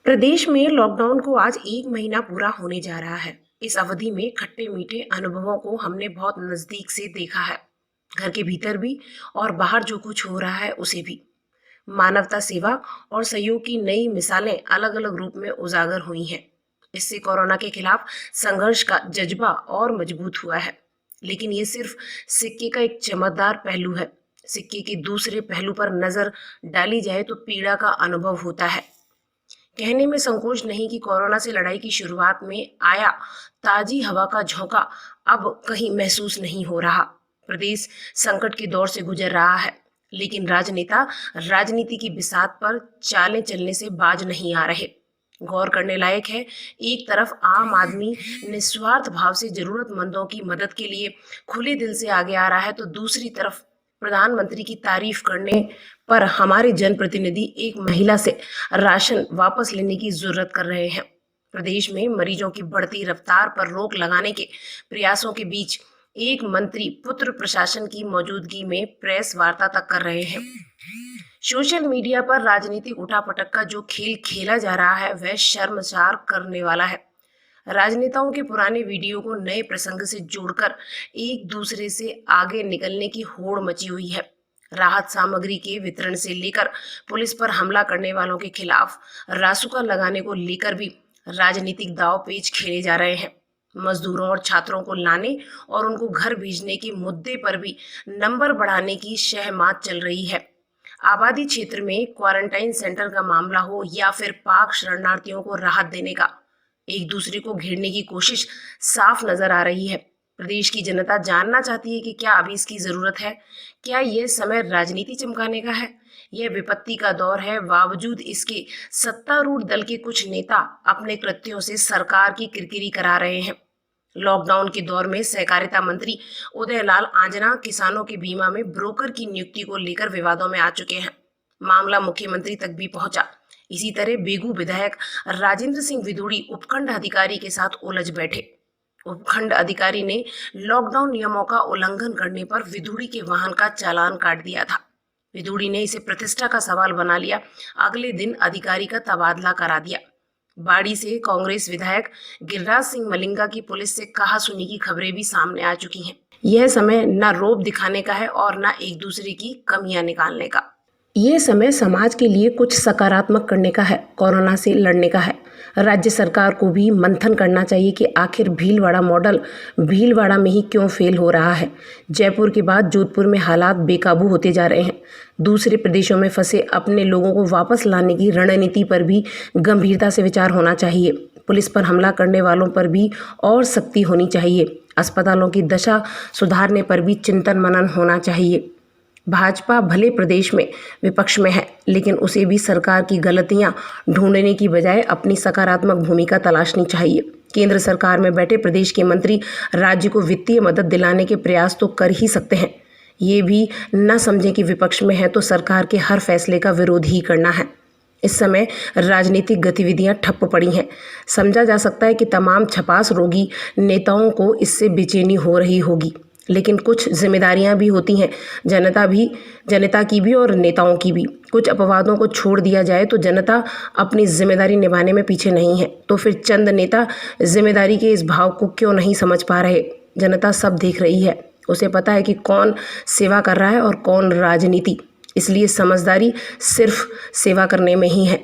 प्रदेश में लॉकडाउन को आज 1 महीना पूरा होने जा रहा है। इस अवधि में खट्टे मीठे अनुभवों को हमने बहुत नजदीक से देखा है। घर के भीतर भी और बाहर जो कुछ हो रहा है उसे भी। मानवता सेवा और सहयोग की नई मिसालें अलग अलग रूप में उजागर हुई हैं। इससे कोरोना के खिलाफ संघर्ष का जज्बा और मजबूत हुआ है। लेकिन ये सिर्फ सिक्के का एक चमकदार पहलू है। सिक्के के दूसरे पहलू पर नजर डाली जाए तो पीड़ा का अनुभव होता है। कहने में संकोच नहीं कि कोरोना से लड़ाई की शुरुआत में आया ताजी हवा का झोंका अब कहीं महसूस नहीं हो रहा। प्रदेश संकट के दौर से गुजर रहा है, लेकिन राजनेता राजनीति की बिसात पर चालें चलने से बाज नहीं आ रहे। गौर करने लायक है, एक तरफ आम आदमी निस्वार्थ भाव से जरूरतमंदों की मदद के लिए खुले दिल से आगे आ रहा है, तो दूसरी तरफ प्रधानमंत्री की तारीफ करने पर हमारे जनप्रतिनिधि एक महिला से राशन वापस लेने की जरूरत कर रहे हैं। प्रदेश में मरीजों की बढ़ती रफ्तार पर रोक लगाने के प्रयासों के बीच एक मंत्री पुत्र प्रशासन की मौजूदगी में प्रेस वार्ता तक कर रहे हैं। सोशल मीडिया पर राजनीतिक उठापटक का जो खेल खेला जा रहा है वह शर्मसार करने वाला है। राजनेताओं के पुराने वीडियो को नए प्रसंग से जोड़कर एक दूसरे से आगे निकलने की होड़ मची हुई है। राहत सामग्री के वितरण से लेकर पुलिस पर हमला करने वालों के खिलाफ रासुका लगाने को लेकर भी राजनीतिक दांव पेच खेले जा रहे हैं। मजदूरों और छात्रों को लाने और उनको घर भेजने के मुद्दे पर भी नंबर बढ़ाने की शहमात चल रही है। आबादी क्षेत्र में क्वारंटाइन सेंटर का मामला हो या फिर पाक शरणार्थियों को राहत देने का, एक दूसरे को घेरने की कोशिश साफ नजर आ रही है। प्रदेश की जनता जानना चाहती है कि क्या अभी इसकी जरूरत है। क्या यह समय राजनीति चमकाने का है? यह विपत्ति का दौर है। बावजूद इसके सत्तारूढ़ दल के कुछ नेता अपने कृत्यों से सरकार की किरकिरी करा रहे हैं। लॉकडाउन के दौर में सहकारिता मंत्री उदयलाल आंजना किसानों के बीमा में ब्रोकर की नियुक्ति को लेकर विवादों में आ चुके हैं। मामला मुख्यमंत्री तक भी पहुंचा। इसी तरह बेगू विधायक राजेंद्र सिंह विदुड़ी उपखंड अधिकारी के साथ उलझ बैठे। उपखंड अधिकारी ने लॉकडाउन नियमों का उल्लंघन करने पर विदुड़ी के वाहन का चालान काट दिया था। विदुड़ी ने इसे प्रतिष्ठा का सवाल बना लिया। अगले दिन अधिकारी का तबादला करा दिया। बाड़ी से कांग्रेस विधायक गिरिराज सिंह मलिंगा की पुलिस से कहासुनी की खबरें भी सामने आ चुकी हैं। यह समय न रौब दिखाने का है और न एक दूसरे की कमियां निकालने का। ये समय समाज के लिए कुछ सकारात्मक करने का है, कोरोना से लड़ने का है। राज्य सरकार को भी मंथन करना चाहिए कि आखिर भीलवाड़ा मॉडल भीलवाड़ा में ही क्यों फेल हो रहा है। जयपुर के बाद जोधपुर में हालात बेकाबू होते जा रहे हैं। दूसरे प्रदेशों में फंसे अपने लोगों को वापस लाने की रणनीति पर भी गंभीरता से विचार होना चाहिए। पुलिस पर हमला करने वालों पर भी और सख्ती होनी चाहिए। अस्पतालों की दशा सुधारने पर भी चिंतन मनन होना चाहिए। भाजपा भले प्रदेश में विपक्ष में है, लेकिन उसे भी सरकार की गलतियां ढूंढने की बजाय अपनी सकारात्मक भूमिका तलाशनी चाहिए। केंद्र सरकार में बैठे प्रदेश के मंत्री राज्य को वित्तीय मदद दिलाने के प्रयास तो कर ही सकते हैं। ये भी न समझें कि विपक्ष में है तो सरकार के हर फैसले का विरोध ही करना है। इस समय राजनीतिक गतिविधियां ठप पड़ी हैं। समझा जा सकता है कि तमाम छपास रोगी नेताओं को इससे बेचैनी हो रही होगी, लेकिन कुछ जिम्मेदारियां भी होती हैं, जनता की भी और नेताओं की भी। कुछ अपवादों को छोड़ दिया जाए तो जनता अपनी जिम्मेदारी निभाने में पीछे नहीं है। तो फिर चंद नेता जिम्मेदारी के इस भाव को क्यों नहीं समझ पा रहे? जनता सब देख रही है। उसे पता है कि कौन सेवा कर रहा है और कौन राजनीति। इसलिए समझदारी सिर्फ सेवा करने में ही है।